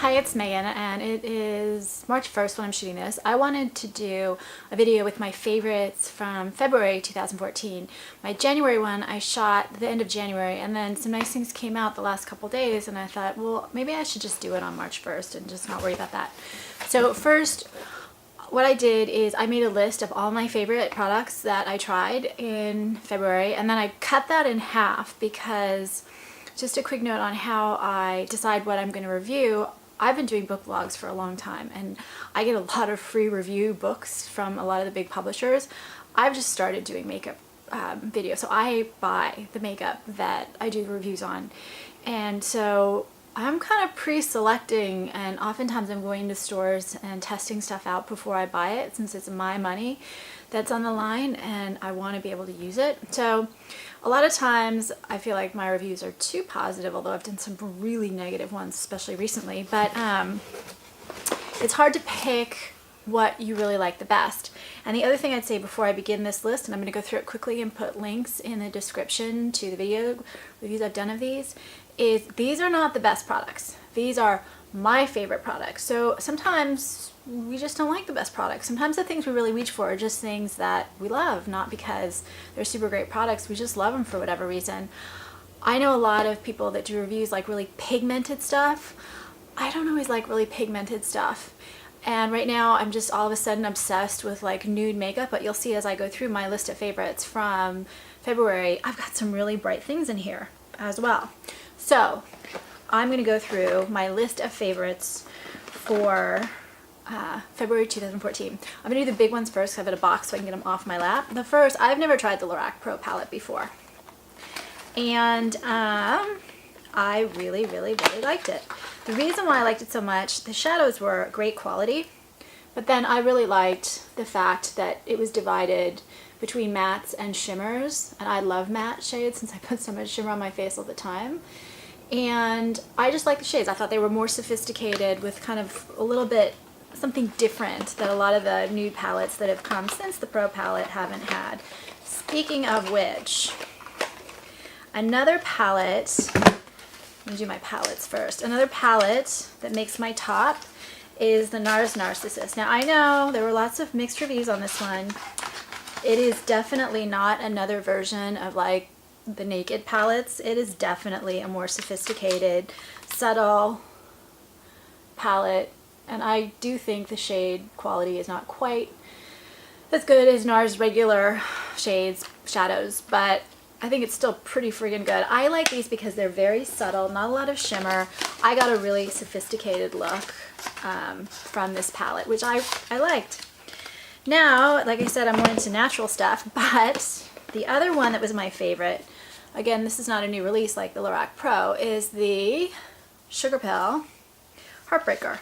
Hi, it's Megan, and it is March 1st when I'm shooting this. I wanted to do a video with my favorites from February 2014. My January one I shot at the end of January, and then some nice things came out the last couple days, and I thought, well, maybe I should just do it on March 1st and just not worry about that. So first, what I did is I made a list of all my favorite products that I tried in February, and then I cut that in half because, just a quick note on how I decide what I'm going to review. I've been doing book vlogs for a long time, and I get a lot of free review books from a lot of the big publishers. I've just started doing makeup videos, so I buy the makeup that I do reviews on, and so I'm kind of pre-selecting, and oftentimes I'm going to stores and testing stuff out before I buy it, since it's my money that's on the line and I want to be able to use it. So a lot of times I feel like my reviews are too positive, although I've done some really negative ones, especially recently, but it's hard to pick what you really like the best. And the other thing I'd say before I begin this list, and I'm going to go through it quickly and put links in the description to the video reviews I've done of these, is these are not the best products. These are my favorite products. So sometimes we just don't like the best products. Sometimes the things we really reach for are just things that we love, not because they're super great products. We just love them for whatever reason. I know a lot of people that do reviews like really pigmented stuff. I don't always like really pigmented stuff. And right now I'm just all of a sudden obsessed with like nude makeup, but you'll see as I go through my list of favorites from February, I've got some really bright things in here as well. So I'm going to go through my list of favorites for February 2014. I'm going to do the big ones first, because I have it in a box so I can get them off my lap. The first, I've never tried the Lorac Pro palette before, and I really liked it. The reason why I liked it so much, the shadows were great quality, but then I really liked the fact that it was divided between mattes and shimmers, and I love matte shades since I put so much shimmer on my face all the time. And I just like the shades. I thought they were more sophisticated, with kind of a little bit something different that a lot of the nude palettes that have come since the Pro palette haven't had. Speaking of which, another palette, let me do my palettes first. Another palette that makes my top is the NARS Narcissus. Now I know there were lots of mixed reviews on this one. It is definitely not another version of like the Naked palettes. It is definitely a more sophisticated, subtle palette, and I do think the shade quality is not quite as good as NARS regular shadows, but I think it's still pretty friggin' good. I like these because they're very subtle, not a lot of shimmer. I got a really sophisticated look from this palette, which I liked. Now, like I said, I'm more into natural stuff, but the other one that was my favorite, again, this is not a new release like the Lorac Pro, is the Sugarpill Heartbreaker.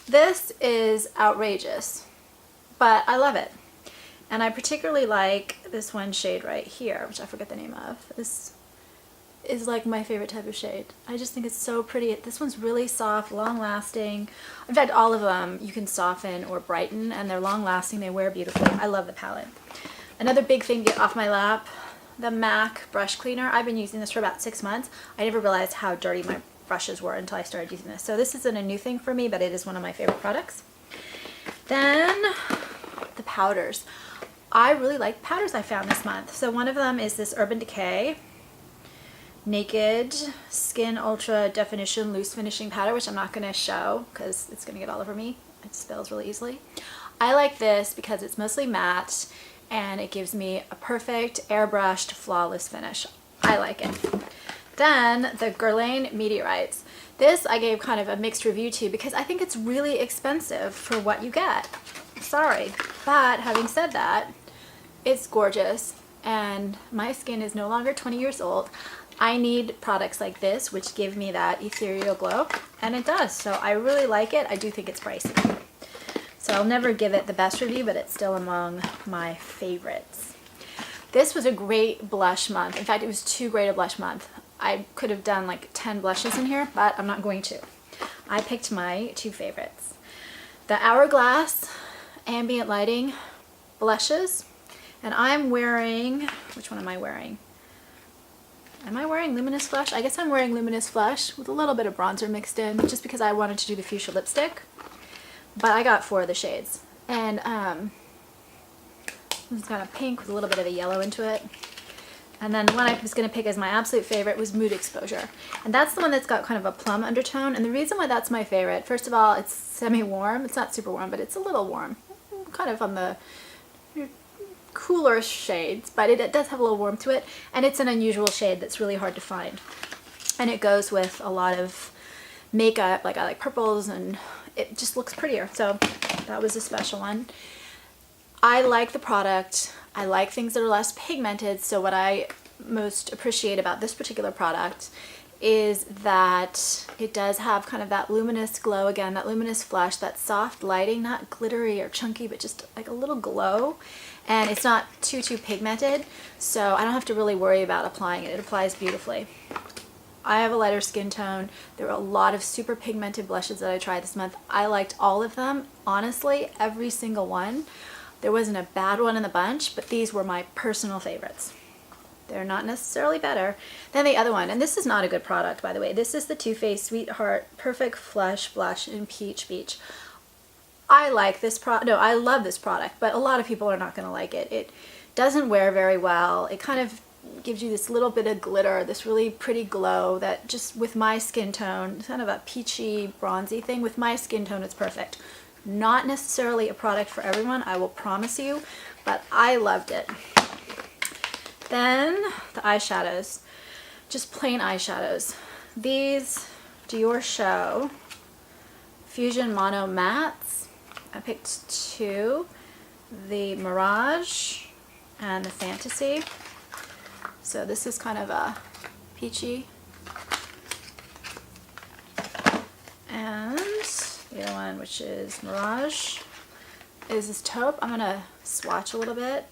This is outrageous, but I love it. And I particularly like this one shade right here, which I forget the name of. This is like my favorite type of shade. I just think it's so pretty. This one's really soft, long-lasting. In fact, all of them you can soften or brighten, and they're long-lasting. They wear beautifully. I love the palette. Another big thing to get off my lap, the MAC brush cleaner. I've been using this for about 6 months. I never realized how dirty my brushes were until I started using this. So this isn't a new thing for me, but it is one of my favorite products. Then the powders. I really like powders I found this month. So one of them is this Urban Decay Naked Skin Ultra Definition Loose Finishing Powder, which I'm not going to show because it's going to get all over me. It spills really easily. I like this because it's mostly matte and it gives me a perfect airbrushed flawless finish. I like it. Then the Guerlain Meteorites. This I gave kind of a mixed review to because I think it's really expensive for what you get. Sorry, but having said that, it's gorgeous, and my skin is no longer 20 years old. I need products like this which give me that ethereal glow, and it does. So I really like it. I do think it's pricey, so I'll never give it the best review, but it's still among my favorites. This was a great blush month. In fact, it was too great a blush month. I could have done like 10 blushes in here, but I'm not going to. I picked my 2 favorites. The Hourglass Ambient Lighting blushes, and I'm wearing, which one am I wearing? Am I wearing Luminous Flush? I guess I'm wearing Luminous Flush with a little bit of bronzer mixed in, just because I wanted to do the fuchsia lipstick. But I got 4 of the shades. And it's kind of pink with a little bit of a yellow into it. And then one I was going to pick as my absolute favorite was Mood Exposure. And that's the one that's got kind of a plum undertone. And the reason why that's my favorite, first of all, it's semi-warm. It's not super warm, but it's a little warm. Kind of on the cooler shades, but it does have a little warmth to it. And it's an unusual shade that's really hard to find. And it goes with a lot of makeup, like I like purples, and it just looks prettier. So that was a special one. I like the product. I like things that are less pigmented, so what I most appreciate about this particular product is that it does have kind of that luminous glow, again, that luminous flush, that soft lighting, not glittery or chunky, but just like a little glow. And it's not too pigmented, so I don't have to really worry about applying it. It applies beautifully. I have a lighter skin tone. There were a lot of super pigmented blushes that I tried this month. I liked all of them, honestly, every single one. There wasn't a bad one in the bunch, but these were my personal favorites. They're not necessarily better than the other one. And this is not a good product, by the way. This is the Too Faced Sweetheart Perfect Flush Blush in Peach Beach. I like this I love this product, but a lot of people are not going to like it. It doesn't wear very well. It kind of gives you this little bit of glitter, this really pretty glow that just with my skin tone, kind of a peachy, bronzy thing. With my skin tone, it's perfect. Not necessarily a product for everyone, I will promise you, but I loved it. Then the eyeshadows, just plain eyeshadows. These Dior Show Fusion Mono Mattes. I picked 2, the Mirage and the Fantasy. So this is kind of a peachy. And the other one, which is Mirage, is this taupe. I'm going to swatch a little bit.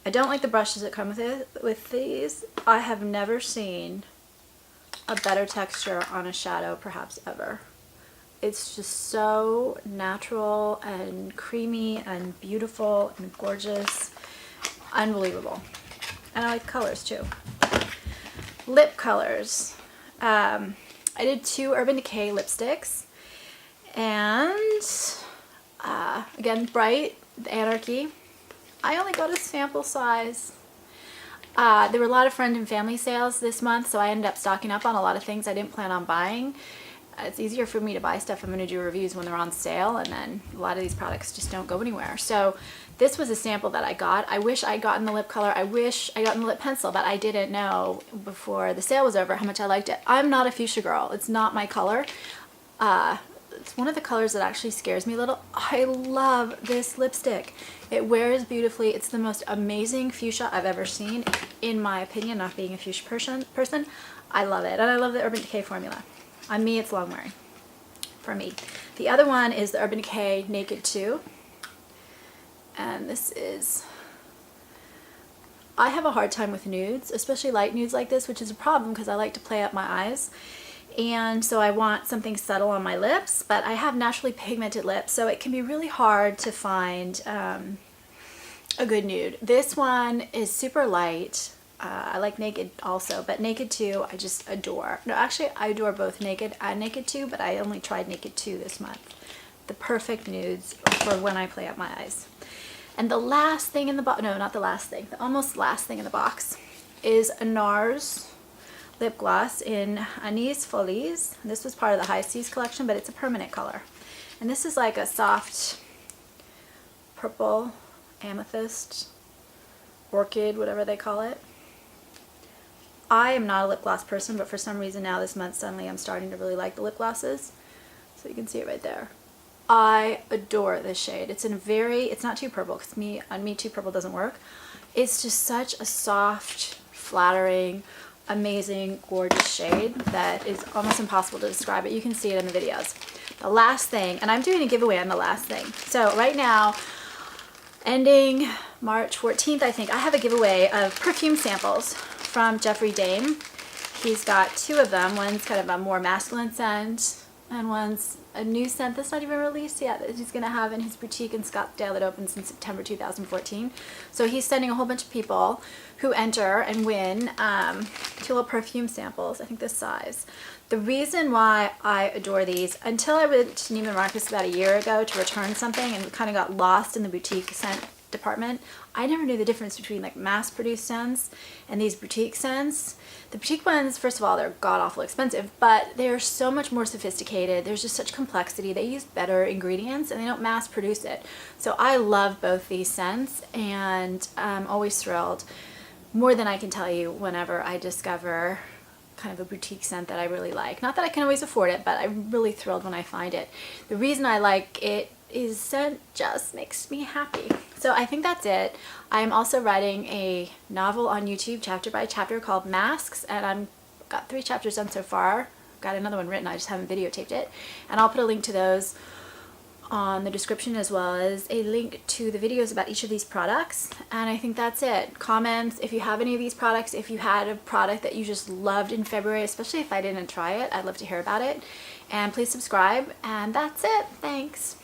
I don't like the brushes that come with these. I have never seen a better texture on a shadow, perhaps ever. It's just so natural and creamy and beautiful and gorgeous. Unbelievable. And I like colors too. Lip colors. I did 2 Urban Decay lipsticks. And again, Bright, Anarchy. I only got a sample size. There were a lot of friend and family sales this month, so I ended up stocking up on a lot of things I didn't plan on buying. It's easier for me to buy stuff I'm going to do reviews when they're on sale, and then a lot of these products just don't go anywhere. So this was a sample that I got. I wish I'd gotten the lip color. I wish I gotten the lip pencil, but I didn't know before the sale was over how much I liked it. I'm not a fuchsia girl. It's not my color. It's one of the colors that actually scares me a little. I love this lipstick. It wears beautifully. It's the most amazing fuchsia I've ever seen, in my opinion, not being a fuchsia person. I love it. And I love the Urban Decay formula. On me, it's long wearing. For me. The other one is the Urban Decay Naked 2. And this is... I have a hard time with nudes, especially light nudes like this, which is a problem because I like to play up my eyes. And so I want something subtle on my lips, but I have naturally pigmented lips, so it can be really hard to find a good nude. This one is super light. I like Naked also, but Naked 2 I just adore. No, actually I adore both Naked and Naked 2, but I only tried Naked 2 this month. The perfect nudes for when I play up my eyes. And the last thing in the box, no, not the last thing, the almost last thing in the box is a NARS lip gloss in Anis Folies. This was part of the High Seas collection, but it's a permanent color. And this is like a soft purple, amethyst, orchid, whatever they call it. I am not a lip gloss person, but for some reason now this month suddenly I'm starting to really like the lip glosses. So you can see it right there. I adore this shade. It's in a very, it's not too purple because on me too purple doesn't work. It's just such a soft, flattering, amazing, gorgeous shade that is almost impossible to describe it. You can see it in the videos. The last thing, and I'm doing a giveaway on the last thing. So right now, ending March 14th, I think, I have a giveaway of perfume samples from Jeffrey Dahme. He's got 2 of them. One's kind of a more masculine scent, and one's a new scent that's not even released yet that he's going to have in his boutique in Scottsdale that opens in September 2014. So he's sending a whole bunch of people who enter and win 2 little perfume samples, I think this size. The reason why I adore these, until I went to Neiman Marcus about a year ago to return something and kind of got lost in the boutique scent department, I never knew the difference between like mass-produced scents and these boutique scents. The boutique ones, first of all, they're god-awful expensive, but they're so much more sophisticated. There's just such complexity. They use better ingredients and they don't mass-produce it. So I love both these scents, and I'm always thrilled, more than I can tell you, whenever I discover kind of a boutique scent that I really like. Not that I can always afford it, but I'm really thrilled when I find it. The reason I like it is scent just makes me happy. So I think that's it. I'm also writing a novel on YouTube, chapter by chapter, called Masks, and I've got 3 chapters done so far. Got another one written, I just haven't videotaped it. And I'll put a link to those on the description, as well as a link to the videos about each of these products. And I think that's it. Comments if you have any of these products, if you had a product that you just loved in February, especially if I didn't try it, I'd love to hear about it. And please subscribe, and that's it. Thanks.